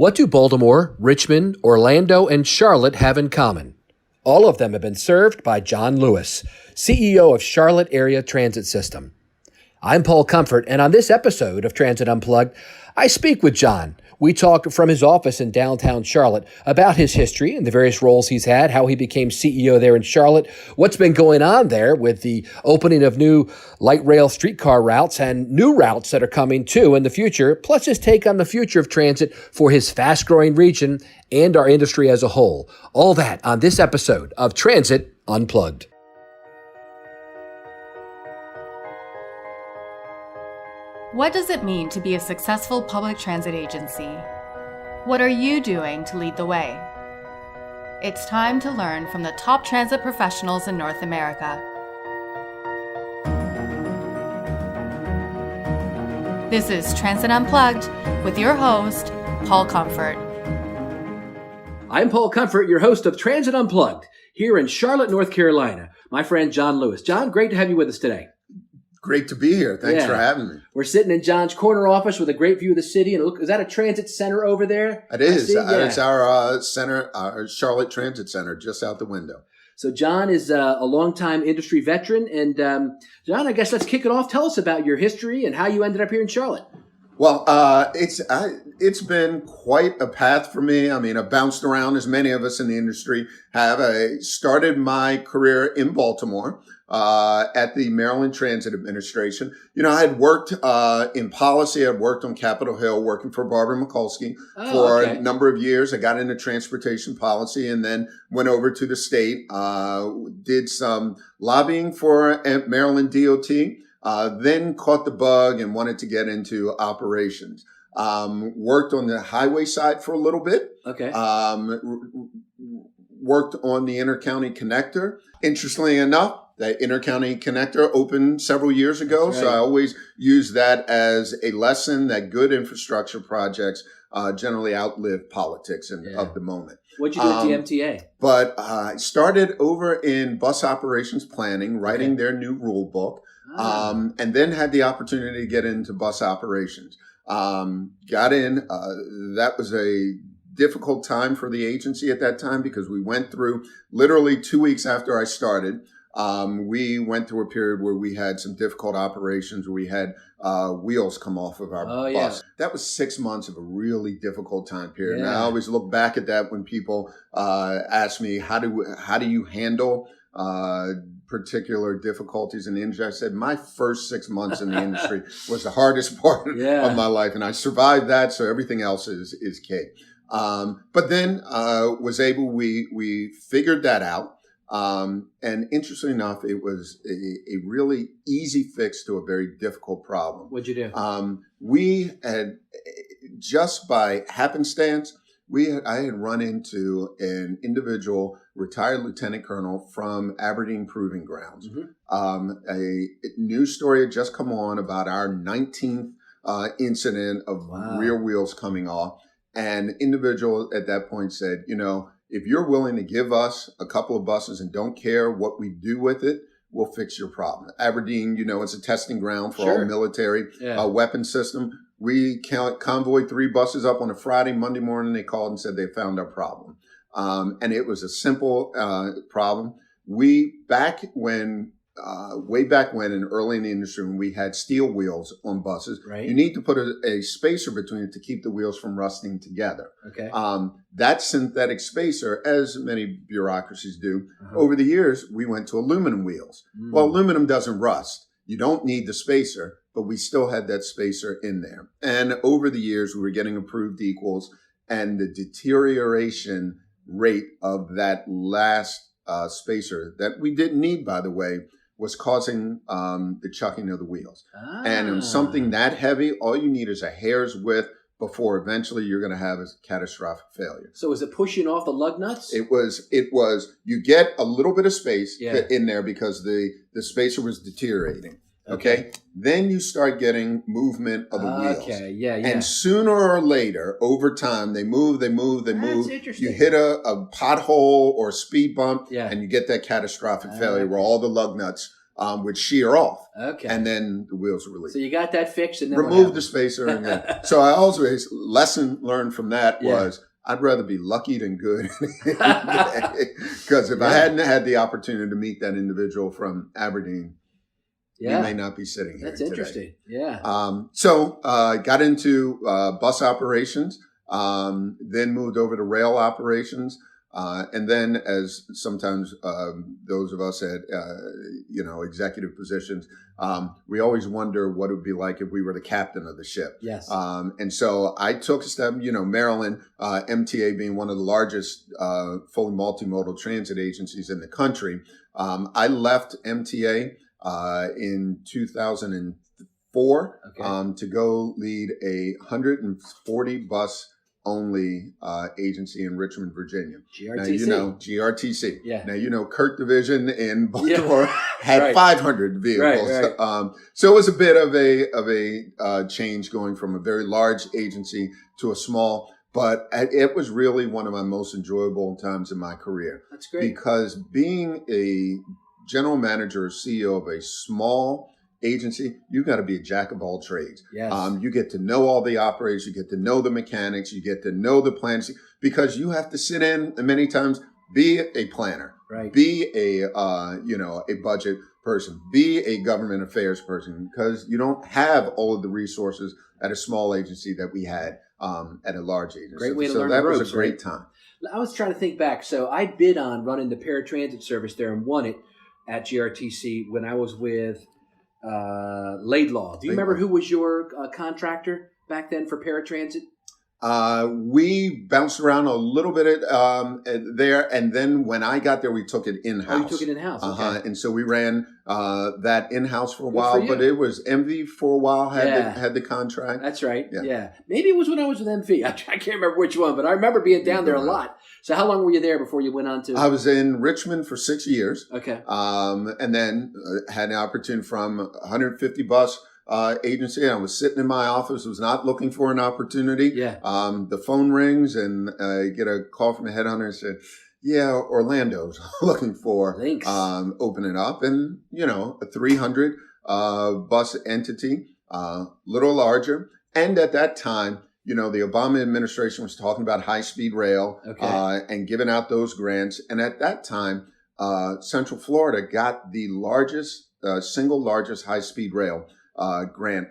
What do Baltimore, Richmond, Orlando, and Charlotte have in common? All of them have been served by John Lewis, CEO of Charlotte Area Transit System. I'm Paul Comfort, and on this episode of Transit Unplugged, I speak with John. We talk from his office in downtown Charlotte about his history and the various roles he's had, how he became CEO there in Charlotte, what's been going on there with the opening of new light rail streetcar routes and new routes that are coming too in the future, plus his take on the future of transit for his fast-growing region and our industry as a whole. All that on this episode of Transit Unplugged. What does it mean to be a successful public transit agency? What are you doing to lead the way? It's time to learn from the top transit professionals in North America. This is Transit Unplugged with your host, Paul Comfort. I'm Paul Comfort, your host of Transit Unplugged here in Charlotte, North Carolina. My friend John Lewis. John, great to have you with us today. Great to be here. Thanks for having me. We're sitting in John's corner office with a great view of the city. And look, is that a transit center over there? It is. It's our center, our Charlotte Transit Center, just out the window. So John is a longtime industry veteran. And John, I guess let's kick it off. Tell us about your history and how you ended up here in Charlotte. Well, it's been quite a path for me. I mean, I've bounced around as many of us in the industry have. I started my career in Baltimore. At the Maryland Transit Administration. You know, I had worked in policy. I'd worked on Capitol Hill, working for Barbara Mikulski for a number of years. I got into transportation policy and then went over to the state, did some lobbying for Maryland DOT, then caught the bug and wanted to get into operations. Worked on the highway side for a little bit. Worked on the Intercounty Connector. Interestingly enough, that Intercounty Connector opened several years ago. Right. So I always use that as a lesson that good infrastructure projects generally outlive politics of the moment. What'd you do at the MTA? But I started over in bus operations planning, writing their new rule book, and then had the opportunity to get into bus operations. Got in. That was a difficult time for the agency at that time because we went through literally 2 weeks after I started. We went through a period where we had some difficult operations where we had wheels come off of our bus. Yeah. That was 6 months of a really difficult time period. Yeah. And I always look back at that when people ask me, how do you handle particular difficulties in the industry? I said, my first 6 months in the industry was the hardest part of my life. And I survived that, so everything else is cake. But then we figured that out. And interestingly enough, it was a really easy fix to a very difficult problem. What'd you do? We had, just by happenstance, I had run into an individual retired lieutenant colonel from Aberdeen Proving Grounds. Mm-hmm. A news story had just come on about our 19th incident of rear wheels coming off. And individual at that point said, you know, if you're willing to give us a couple of buses and don't care what we do with it, we'll fix your problem. Aberdeen, you know, it's a testing ground for all military weapon system. We convoyed 3 buses up on a Friday. Monday morning, they called and said they found our problem. And it was a simple problem. Way back when, and early in the industry, when we had steel wheels on buses, you need to put a spacer between it to keep the wheels from rusting together. That synthetic spacer, as many bureaucracies do, over the years, we went to aluminum wheels. Well, aluminum doesn't rust. You don't need the spacer, but we still had that spacer in there. And over the years, we were getting approved equals, and the deterioration rate of that last spacer that we didn't need, by the way, was causing the chucking of the wheels. And in something that heavy, all you need is a hair's width before eventually you're going to have a catastrophic failure. So was it pushing off the lug nuts? It was, you get a little bit of space in there because the spacer was deteriorating. Okay. Then you start getting movement of the wheels. And sooner or later, over time, they move. That's You hit a pothole or a speed bump, and you get that catastrophic failure where all the lug nuts would shear off. Okay. And then the wheels were released. So you got that fixed and then remove the spacer. And then, so I always, lesson learned from that was I'd rather be lucky than good. Because if I hadn't had the opportunity to meet that individual from Aberdeen, we may not be sitting here That's today. interesting. Yeah. So got into bus operations, then moved over to rail operations. And then as sometimes those of us at, executive positions, we always wonder what it would be like if we were the captain of the ship. Yes. And so I took a step, Maryland, MTA being one of the largest fully multimodal transit agencies in the country. I left MTA in 2004 to go lead a 140 bus only agency in Richmond, Virginia. GRTC. Now, GRTC. Yeah. Now, Kirk Division in Baltimore had 500 vehicles. Right. So it was a bit of a change going from a very large agency to a small, but it was really one of my most enjoyable times in my career. That's great. Because being a general manager or CEO of a small agency, you've got to be a jack of all trades. Yes. You get to know all the operators, you get to know the mechanics, you get to know the plans, because you have to sit in and many times be a planner, be a budget person, be a government affairs person, because you don't have all of the resources at a small agency that we had at a large agency. Great way to learn that the ropes, was a great time. I was trying to think back. So I bid on running the paratransit service there and won it at GRTC when I was with Laidlaw. Do you remember who was your contractor back then for paratransit? We bounced around a little bit there, and then when I got there, we took it in-house. Oh, you took it in-house, okay. And so we ran that in-house for a while, but it was MV for a while, had the contract. That's right, yeah. Maybe it was when I was with MV. I can't remember which one, but I remember being down there a lot. So how long were you there before you went on to? I was in Richmond for 6 years. Okay. And then had an opportunity from 150 bus agency. I was sitting in my office, was not looking for an opportunity. Yeah. The phone rings and I get a call from a headhunter and said, Orlando's looking for LYNX. Opening up, and a 300 bus entity, little larger. And at that time, the Obama administration was talking about high-speed rail and giving out those grants. And at that time, Central Florida got the single largest high-speed rail grant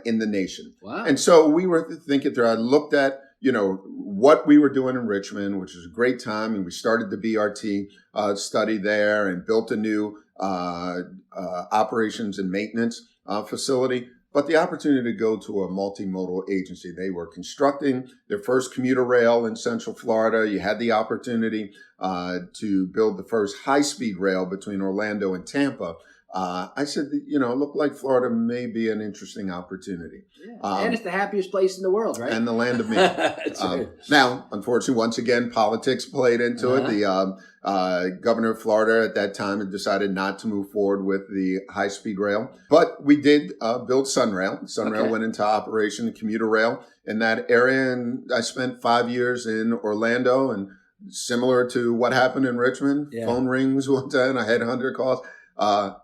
in the nation. Wow. And so we were thinking through, I looked at, what we were doing in Richmond, which was a great time. And we started the BRT study there and built a new operations and maintenance facility. But the opportunity to go to a multimodal agency, they were constructing their first commuter rail in Central Florida. You had the opportunity to build the first high-speed rail between Orlando and Tampa. I said, it looked like Florida may be an interesting opportunity. Yeah. And it's the happiest place in the world, right? And the land of me. That's right. Now, unfortunately, once again, politics played into it. The governor of Florida at that time had decided not to move forward with the high-speed rail. But we did build Sunrail. Sunrail went into operation, the commuter rail in that area. And I spent 5 years in Orlando. And similar to what happened in Richmond, phone rings one time, a headhunter calls.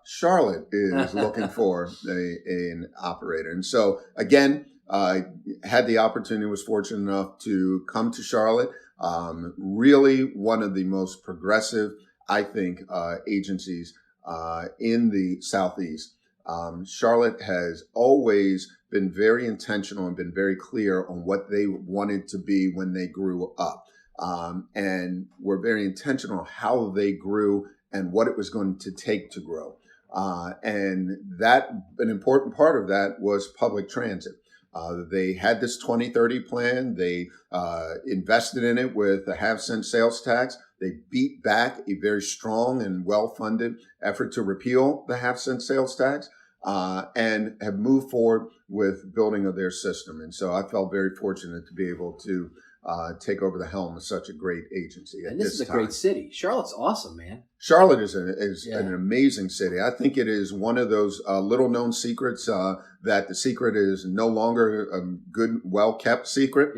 Charlotte is looking for an operator. And so again, I had the opportunity, was fortunate enough to come to Charlotte. Really one of the most progressive, I think, agencies in the Southeast. Charlotte has always been very intentional and been very clear on what they wanted to be when they grew up. And were very intentional on how they grew and what it was going to take to grow. And an important part of that was public transit. They had this 2030 plan. They invested in it with a half-cent sales tax. They beat back a very strong and well-funded effort to repeal the half-cent sales tax and have moved forward with building of their system. And so I felt very fortunate to be able to take over the helm of such a great agency. And this is a great city. Charlotte's awesome, man. Charlotte is an amazing city. I think it is one of those little known secrets that the secret is no longer a good, well-kept secret.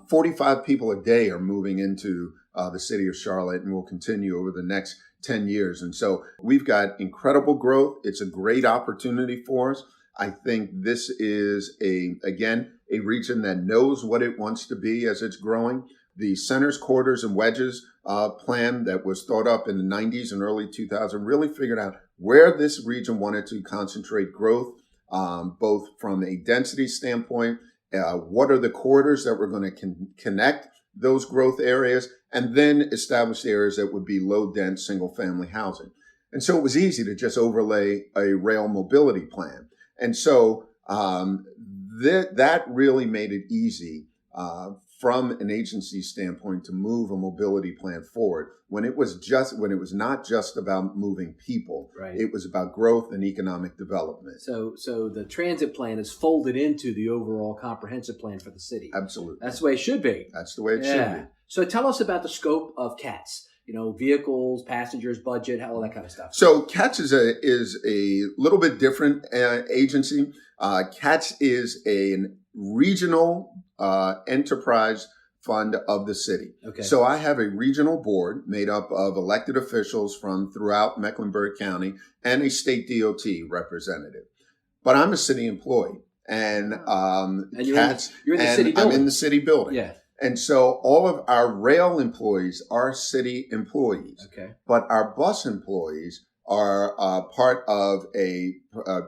45 people a day are moving into the city of Charlotte and will continue over the next 10 years. And so we've got incredible growth. It's a great opportunity for us. I think this is again, a region that knows what it wants to be as it's growing. The centers, quarters, and wedges plan that was thought up in the 90s and early 2000s really figured out where this region wanted to concentrate growth, both from a density standpoint, what are the corridors that we're going to connect those growth areas, and then establish areas that would be low-dense single-family housing. And so it was easy to just overlay a rail mobility plan. And so that really made it easy from an agency standpoint to move a mobility plan forward when it was not just about moving people. Right. It was about growth and economic development. So the transit plan is folded into the overall comprehensive plan for the city. Absolutely. That's the way it should be. That's the way it should be. So tell us about the scope of CATS. Vehicles, passengers, budget, all that kind of stuff. So CATS is a little bit different agency. CATS is a regional enterprise fund of the city. Okay. So I have a regional board made up of elected officials from throughout Mecklenburg County and a state DOT representative. But I'm a city employee, and you're CATS. You're in the city building. I'm in the city building. Yeah. And so all of our rail employees are city employees. Okay. But our bus employees are part of a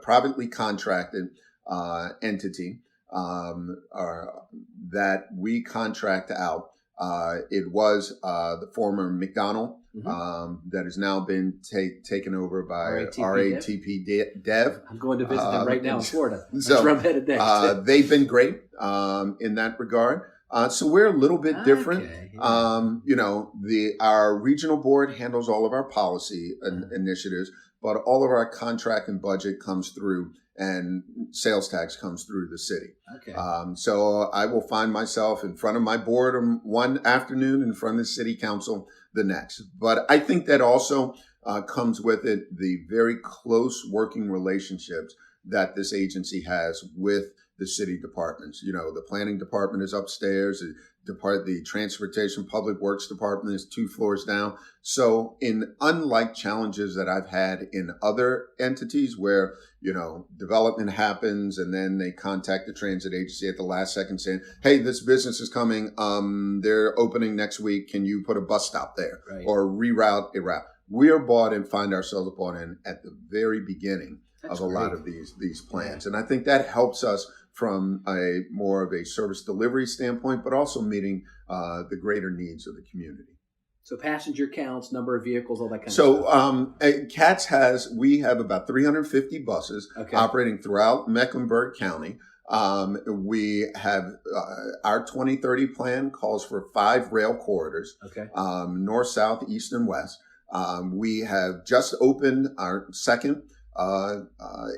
privately contracted entity that we contract out. It was the former McDonald that has now been taken over by RATP Dev. I'm going to visit them right now in Florida. So That's where I'm headed next. they've been great in that regard. So we're a little bit different. Okay, yeah. Our regional board handles all of our policy initiatives, but all of our contract and budget comes through, and sales tax comes through the city. Okay. So I will find myself in front of my board one afternoon, in front of the city council the next. But I think that also comes with it the very close working relationships that this agency has with the city departments. The planning department is upstairs. The transportation public works department is 2 floors down. So unlike challenges that I've had in other entities where, development happens and then they contact the transit agency at the last second saying, hey, this business is coming. They're opening next week. Can you put a bus stop there? Right. Or reroute a route? We are find ourselves bought in at the very beginning of a lot of these plans. Yeah. And I think that helps us from a more of a service delivery standpoint, but also meeting the greater needs of the community. So passenger counts, number of vehicles, all that kind of stuff. So CATS we have about 350 buses operating throughout Mecklenburg County. We have our 2030 plan calls for 5 rail corridors, north, south, east, and west. We have just opened our second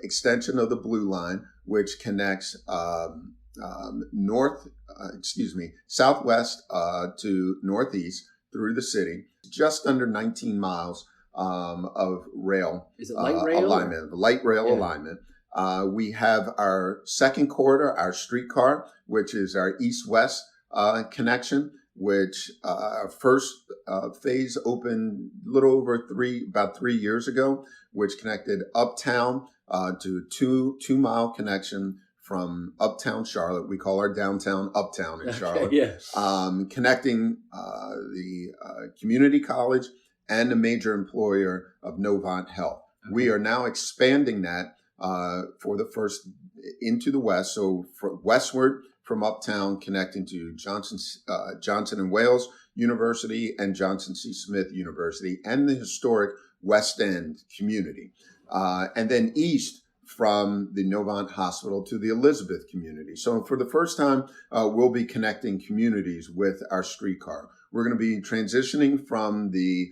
extension of the Blue Line, which connects southwest to northeast through the city. Just under 19 miles of rail. Is it light rail alignment? Light rail alignment. We have our second corridor, our streetcar, which is our east-west connection, which our first phase opened a little over about 3 years ago, which connected uptown to a 2-mile connection from uptown Charlotte. We call our downtown uptown in Charlotte. Connecting the community college and a major employer of Novant Health. We are now expanding that for the first into the west. So westward from uptown, connecting to Johnson and Wales University and Johnson C. Smith University and the historic West End community. And then east from the Novant Hospital to the Elizabeth community. So for the first time, we'll be connecting communities with our streetcar. We're going to be transitioning from the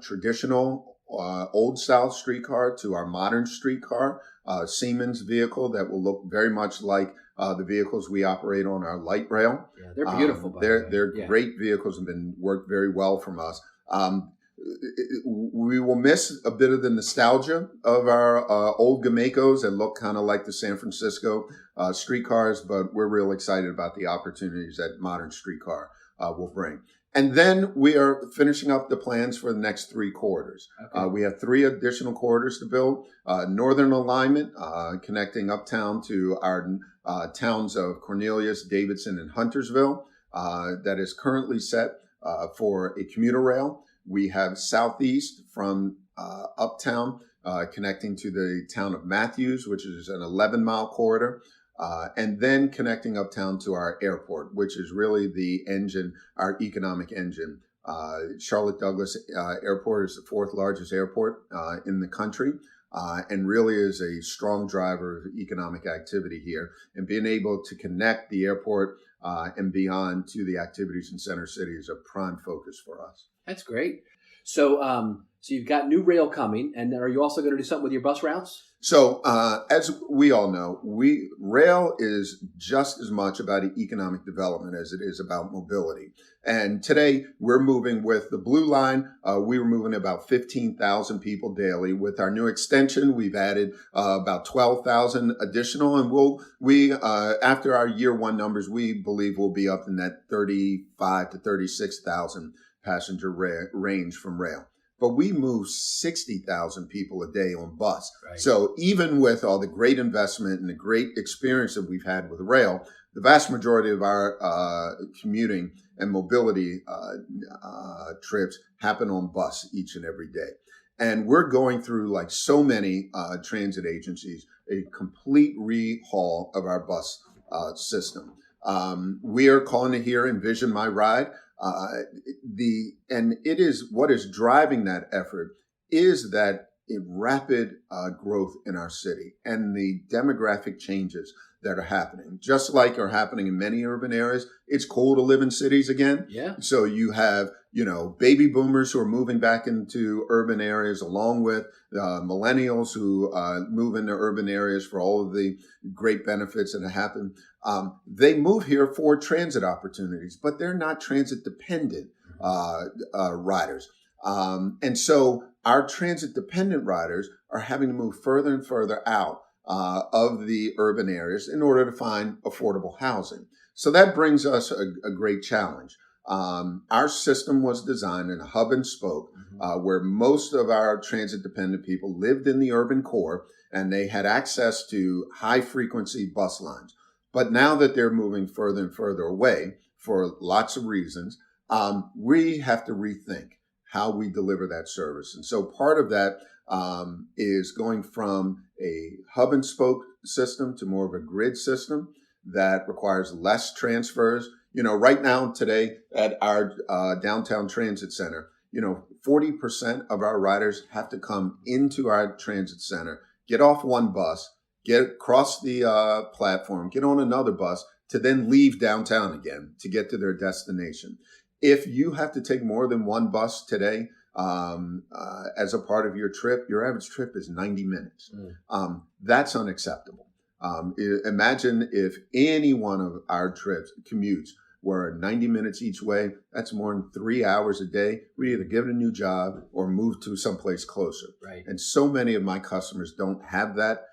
traditional old style streetcar to our modern streetcar, Siemens vehicle that will look very much like the vehicles we operate on our light rail. Yeah, they're beautiful. They're great vehicles and been worked very well from us. we will miss a bit of the nostalgia of our old Gamecos that look kind of like the San Francisco streetcars, but we're real excited about the opportunities that modern streetcar will bring. And then we are finishing up the plans for the next 3 corridors. Okay. We have 3 additional corridors to build. Northern alignment, connecting uptown to our towns of Cornelius, Davidson, and Huntersville, that is currently set for a commuter rail. We have southeast from uptown, connecting to the town of Matthews, which is an 11-mile corridor. And then connecting uptown to our airport, which is really the engine, our economic engine. Charlotte Douglas Airport is the 4th largest airport in the country, and really is a strong driver of economic activity here. And being able to connect the airport and beyond to the activities in Center City is a prime focus for us. That's great. So, so you've got new rail coming, and are you also going to do something with your bus routes? So, as we all know, rail is just as much about economic development as it is about mobility. And today we're moving with the Blue Line. We were moving about 15,000 people daily. With our new extension, we've added about 12,000 additional. And after our year 1 numbers, we believe we'll be up in that 35 to 36,000 passenger range from rail. But we move 60,000 people a day on bus. Right. So even with all the great investment and the great experience that we've had with rail, the vast majority of our commuting and mobility trips happen on bus each and every day. And we're going through, like so many transit agencies, a complete rehaul of our bus system. We are calling it here Envision My Ride. And it is what is driving that effort is that rapid growth in our city and the demographic changes that are happening, just like are happening in many urban areas. It's cool to live in cities again. Yeah. So you have, baby boomers who are moving back into urban areas, along with millennials who move into urban areas for all of the great benefits that happen. They move here for transit opportunities, but they're not transit dependent riders. And so our transit dependent riders are having to move further and further out of the urban areas in order to find affordable housing. So that brings us a great challenge. Our system was designed in a hub and spoke, where most of our transit dependent people lived in the urban core and they had access to high frequency bus lines. But now that they're moving further and further away for lots of reasons, we have to rethink how we deliver that service. And so part of that is going from a hub and spoke system to more of a grid system that requires less transfers. Right now today at our downtown transit center, 40% of our riders have to come into our transit center, get off one bus, get across the platform, get on another bus to then leave downtown again to get to their destination. If you have to take more than one bus today as a part of your trip, your average trip is 90 minutes. That's unacceptable. Imagine if any one of our trips, commutes, were 90 minutes each way. That's more than 3 hours a day. We either give it a new job or move to someplace closer. Right. And so many of my customers don't have that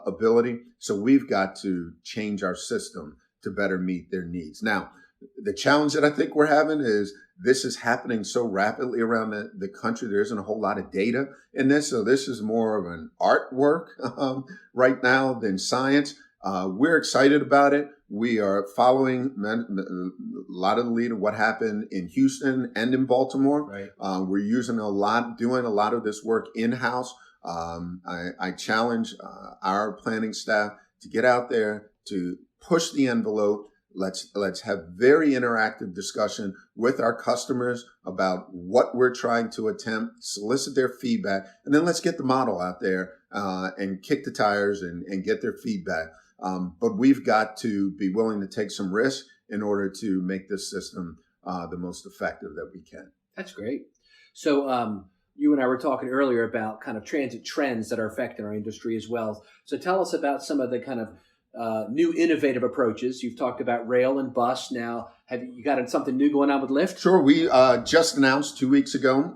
ability. So we've got to change our system to better meet their needs. Now, the challenge that I think we're having is this is happening so rapidly around the country. There isn't a whole lot of data in this. So this is more of an artwork right now than science. We're excited about it. We are following a lot of the lead of what happened in Houston and in Baltimore. Right. We're doing a lot of this work in-house. I challenge our planning staff to get out there, to push the envelope. Let's have very interactive discussion with our customers about what we're trying to attempt, solicit their feedback, and then let's get the model out there and kick the tires and get their feedback. But we've got to be willing to take some risks in order to make this system the most effective that we can. That's great. So you and I were talking earlier about kind of transit trends that are affecting our industry as well. So tell us about some of the kind of new innovative approaches. You've talked about rail and bus. Now, have you got something new going on with Lyft? Sure. We just announced 2 weeks ago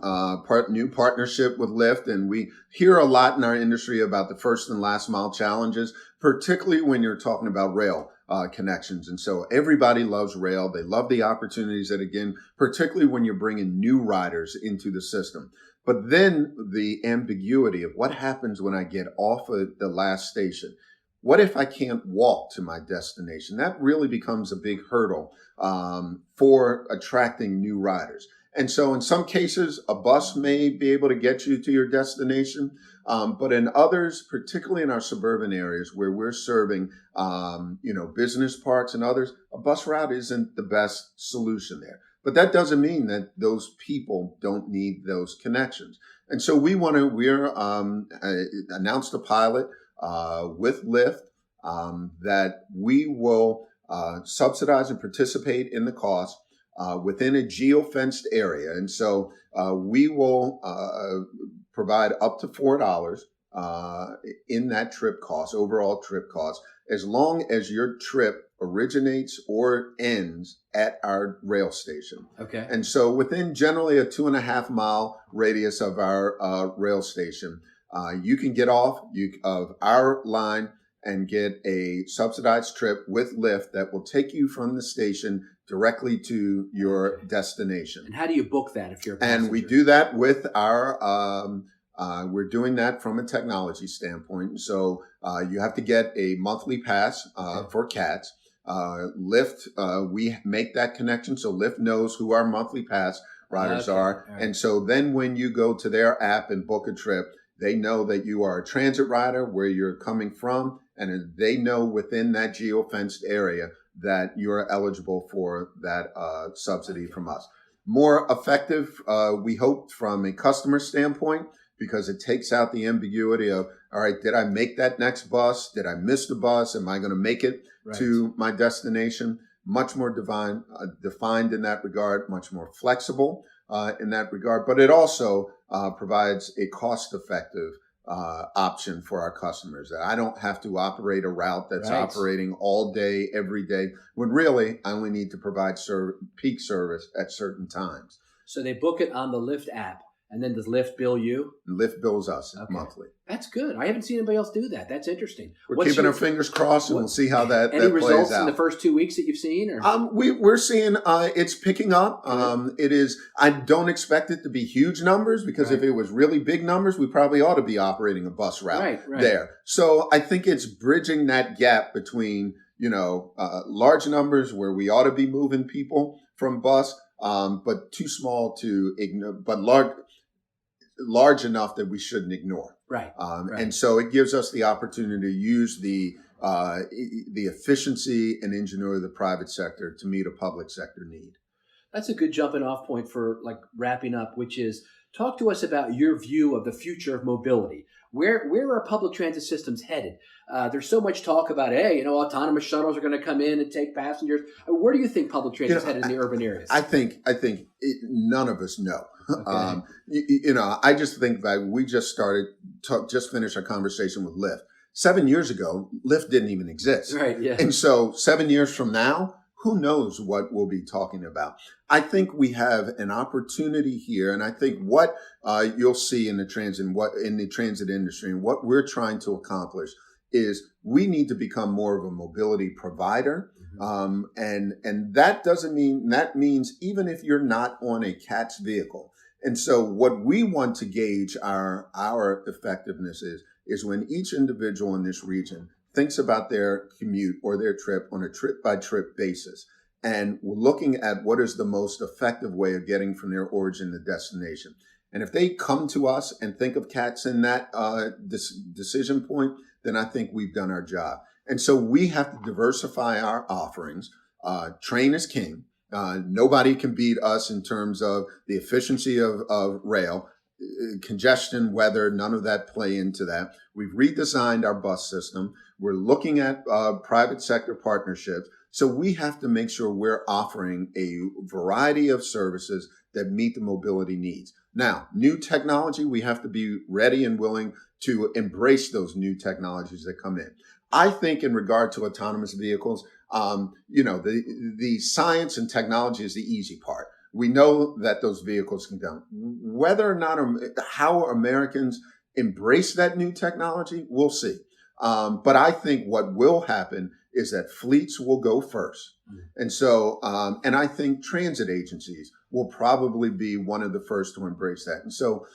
new partnership with Lyft, and we hear a lot in our industry about the first and last mile challenges, particularly when you're talking about rail connections. And so everybody loves rail. They love the opportunities that, again, particularly when you're bringing new riders into the system. But then the ambiguity of what happens when I get off of the last station. What if I can't walk to my destination? That really becomes a big hurdle for attracting new riders. And so in some cases, a bus may be able to get you to your destination. But in others, particularly in our suburban areas where we're serving, business parks and others, a bus route isn't the best solution there. But that doesn't mean that those people don't need those connections. And so we're announced a pilot with Lyft that we will subsidize and participate in the cost within a geo-fenced area. And so we will provide up to $4 in that trip cost, overall trip cost, as long as your trip originates or ends at our rail station. Okay. And so within generally a 2.5 mile radius of our rail station, you can get off of our line and get a subsidized trip with Lyft that will take you from the station directly to your destination. And how do you book that if you're a passenger? And we do that with our, we're doing that from a technology standpoint. So you have to get a monthly pass for CATs. Lyft, we make that connection. So Lyft knows who our monthly pass riders are. Right. And so then when you go to their app and book a trip, they know that you are a transit rider, where you're coming from, and they know within that geo-fenced area that you're eligible for that subsidy from us. More effective, we hope, from a customer standpoint, because it takes out the ambiguity of, all right, did I make that next bus? Did I miss the bus? Am I going to make it to my destination? Much more defined in that regard, much more flexible in that regard, but it also provides a cost-effective option for our customers, that I don't have to operate a route that's operating all day, every day, when really I only need to provide peak service at certain times. So they book it on the Lyft app, and then does Lyft bill you? Lyft bills us monthly. That's good. I haven't seen anybody else do that. That's interesting. We're keeping our fingers crossed, and we'll see how that plays out. Any results in the first 2 weeks that you've seen? Or? We're seeing it's picking up. It is. I don't expect it to be huge numbers, because if it was really big numbers, we probably ought to be operating a bus route there. So I think it's bridging that gap between large numbers where we ought to be moving people from bus, but too small to ignore, but large enough that we shouldn't ignore. And so it gives us the opportunity to use the efficiency and ingenuity of the private sector to meet a public sector need. That's a good jumping off point for wrapping up, which is, talk to us about your view of the future of mobility. Where are public transit systems headed? There's so much talk about, autonomous shuttles are going to come in and take passengers. Where do you think public transit is headed in the urban areas? I think none of us know. Okay. I just think that we just finished our conversation with Lyft. 7 years ago, Lyft didn't even exist. Right. Yeah. And so 7 years from now, who knows what we'll be talking about? I think we have an opportunity here, and I think what you'll see in the transit industry, and what we're trying to accomplish, is we need to become more of a mobility provider. And that means even if you're not on a CATS vehicle. And so what we want to gauge our effectiveness is when each individual in this region thinks about their commute or their trip on a trip-by-trip basis. And we're looking at what is the most effective way of getting from their origin to destination. And if they come to us and think of CATS in that decision point, then I think we've done our job. And so we have to diversify our offerings. Train is king. Nobody can beat us in terms of the efficiency of rail. Congestion, weather, none of that play into that. We've redesigned our bus system. We're looking at private sector partnerships. So we have to make sure we're offering a variety of services that meet the mobility needs. Now, new technology, we have to be ready and willing to embrace those new technologies that come in. I think in regard to autonomous vehicles, the science and technology is the easy part. We know that those vehicles can go. Whether or not, how Americans embrace that new technology, we'll see. But I think what will happen is that fleets will go first. And so, and I think transit agencies will probably be one of the first to embrace that. And so,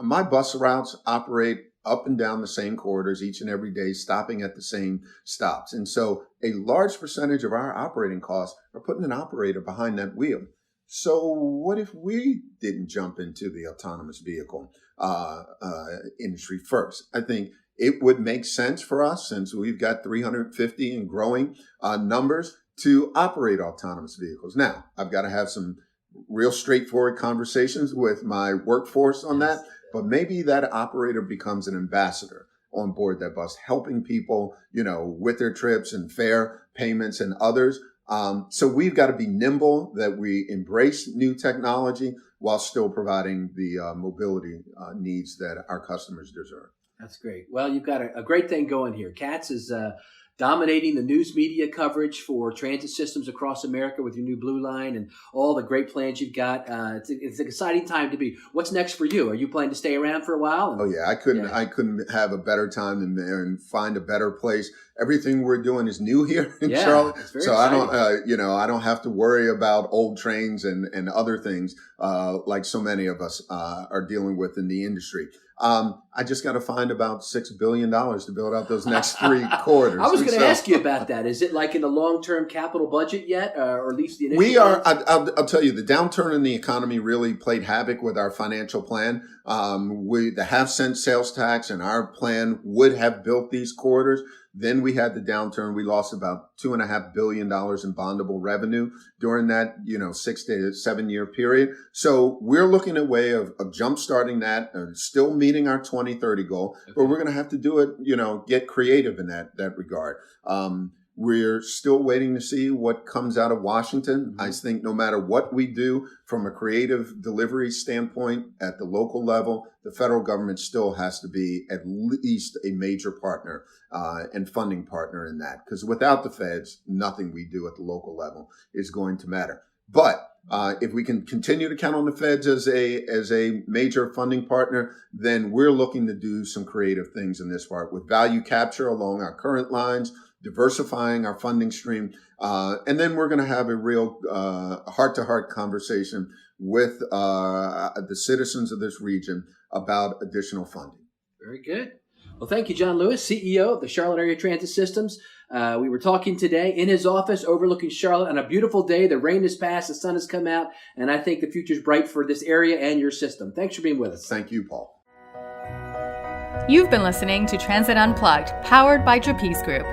my bus routes operate up and down the same corridors each and every day, stopping at the same stops. And so a large percentage of our operating costs are putting an operator behind that wheel. So what if we didn't jump into the autonomous vehicle industry first? I think it would make sense for us, since we've got 350 and growing numbers, to operate autonomous vehicles. Now, I've got to have some real straightforward conversations with my workforce on that, but maybe that operator becomes an ambassador on board that bus, helping people, with their trips and fare payments and others. So we've got to be nimble, that we embrace new technology while still providing the mobility needs that our customers deserve. That's great. Well, you've got a great thing going here. CATS is dominating the news media coverage for transit systems across America with your new Blue Line and all the great plans you've got. It's an exciting time to be. What's next for you? Are you planning to stay around for a while? Oh yeah, I couldn't have a better time than there and find a better place. Everything we're doing is new here in Charlotte, so exciting. I don't have to worry about old trains and other things like so many of us are dealing with in the industry. I just got to find about $6 billion to build out those next 3 corridors. I was going to ask you about that. Is it like in the long-term capital budget yet, or at least the initial? We are. I'll tell you, the downturn in the economy really played havoc with our financial plan. The half-cent sales tax and our plan would have built these corridors. Then we had the downturn. We lost about $2.5 billion in bondable revenue during that, 6 to 7 year period. So we're looking at a way of jumpstarting that and still meeting our 2030 goal, but we're going to have to do it, get creative in that regard. We're still waiting to see what comes out of Washington. I think no matter what we do from a creative delivery standpoint at the local level, the federal government still has to be at least a major partner and funding partner in that. Because without the feds, nothing we do at the local level is going to matter. But if we can continue to count on the feds as a major funding partner, then we're looking to do some creative things in this part with value capture along our current lines, diversifying our funding stream. And then we're going to have a real heart-to-heart conversation with the citizens of this region about additional funding. Very good. Well, thank you, John Lewis, CEO of the Charlotte Area Transit Systems. We were talking today in his office overlooking Charlotte on a beautiful day. The rain has passed, the sun has come out, and I think the future's bright for this area and your system. Thanks for being with us. Thank you, Paul. You've been listening to Transit Unplugged, powered by Trapeze Group.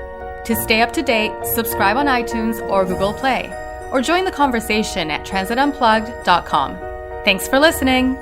To stay up to date, subscribe on iTunes or Google Play, or join the conversation at transitunplugged.com. Thanks for listening.